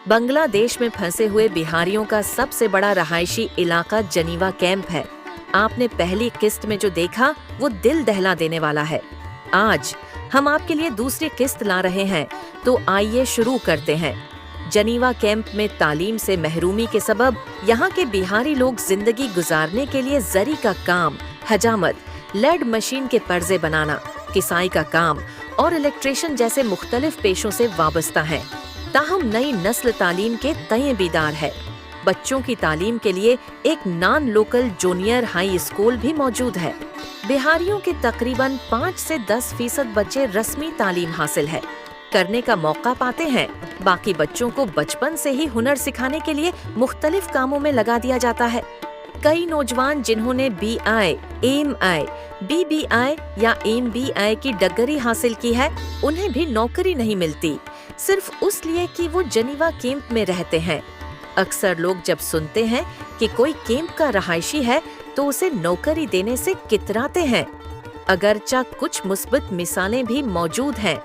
बांग्लादेश में फंसे हुए बिहारियों का सबसे बड़ा रहायशी इलाका जनीवा कैंप है। आपने पहली किस्त में जो देखा वो दिल दहला देने वाला है। आज हम आपके लिए दूसरी किस्त ला रहे हैं, तो आइए शुरू करते हैं। जनीवा कैंप में तालीम से महरूमी के सबब यहाँ के बिहारी लोग जिंदगी गुजारने के लिए जरी का काम, हजामत, लेड मशीन के पर्जे बनाना, किसाई का काम और इलेक्ट्रिशियन जैसे मुख्तलिफ पेशों से वाबस्ता हैं। ताहम नई नस्ल तालीम के तय बीदार है। बच्चों की तालीम के लिए एक non local junior high school भी मौजूद है। बिहारियों के तकरीबन 5 से 10% बच्चे रस्मी तालीम हासिल है करने का मौका पाते हैं। बाकी बच्चों को बचपन से ही हुनर सिखाने के लिए मुख्तलिफ कामों में लगा दिया जाता है। कई नौजवान जिन्होंने BI, AMI, BBI या MBI की डिग्री हासिल की है, उन्हें भी नौकरी नहीं मिलती, सिर्फ उसलिए कि वो जनीवा कैंप में रहते हैं। अक्सर लोग जब सुनते हैं कि कोई कैंप का रहायशी है तो उसे नौकरी देने से कितराते हैं। अगरचा कुछ मुस्बत मिसालें भी मौजूद हैं।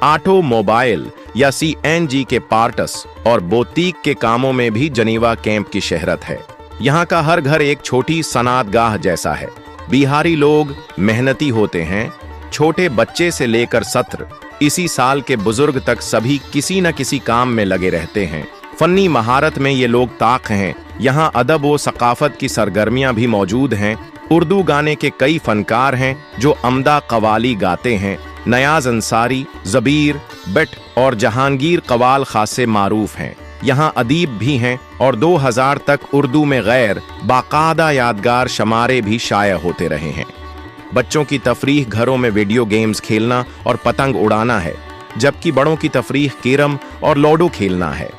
ऑटोमोबाइल या CNG के पार्ट्स और बोतीक के कामों में भी जनीवा कैंप की शहरत है। यहाँ का हर घर एक छोटी सनातगाह जैसा है। बिहारी लोग मेहनती होते हैं। छोटे बच्चे से लेकर 70 साल के बुजुर्ग तक सभी किसी न किसी काम में लगे रहते हैं। फन्नी महारत में ये लोग ताक हैं। यहाँ अदब व सकाफत की सरगर्मियां भी मौजूद हैं। उर्दू गाने के कई फनकार हैं जो अमदा कवाली गाते हैं। नयाज अंसारी, जबीर, बट और जहांगीर कवाल खासे मारूफ हैं। यहाँ अदीब भी हैं और 2000 तक उर्दू में गैर बाकायदा यादगार शमारे भी शाया होते रहे हैं। बच्चों की तफरीह घरों में वीडियो गेम्स खेलना और पतंग उड़ाना है, जबकि बड़ों की तफरीह कैरम और लूडो खेलना है।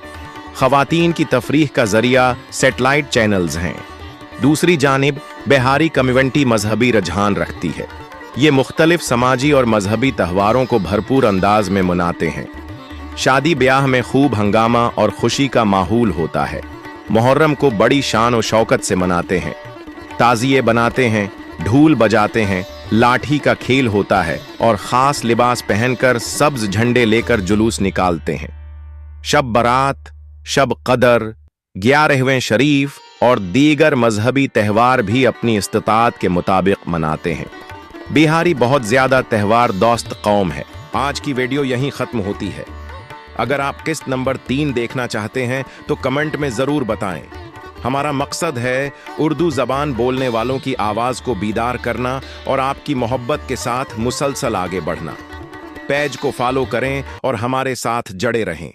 ख़वातीन की तफरीह का जरिया सेटेलाइट चैनल्स हैं। दूसरी जानिब बिहारी कम्युनिटी मजहबी रुझान रखती है। ये मुख्तलिफ समाजी और मजहबी त्योहारों को भरपूर अंदाज में मनाते हैं। शादी ब्याह में खूब हंगामा और खुशी का माहौल होता है। मुहर्रम को बड़ी शान और शौकत से मनाते हैं। ताज़िए बनाते हैं, ढोल बजाते हैं, लाठी का खेल होता है और ख़ास लिबास पहनकर सब्ज झंडे लेकर जुलूस निकालते हैं। शब बरात, शब कदर, 11वें शरीफ और दीगर मजहबी त्यौहार भी अपनी इस्तिताअत के मुताबिक मनाते हैं। बिहारी बहुत ज़्यादा त्यौहार दोस्त कौम है। आज की वीडियो यहीं ख़त्म होती है। अगर आप किस्त नंबर 3 देखना चाहते हैं तो कमेंट में ज़रूर बताएं। हमारा मकसद है उर्दू ज़बान बोलने वालों की आवाज़ को बीदार करना और आपकी मोहब्बत के साथ मुसलसल आगे बढ़ना। पेज को फॉलो करें और हमारे साथ जड़े रहें।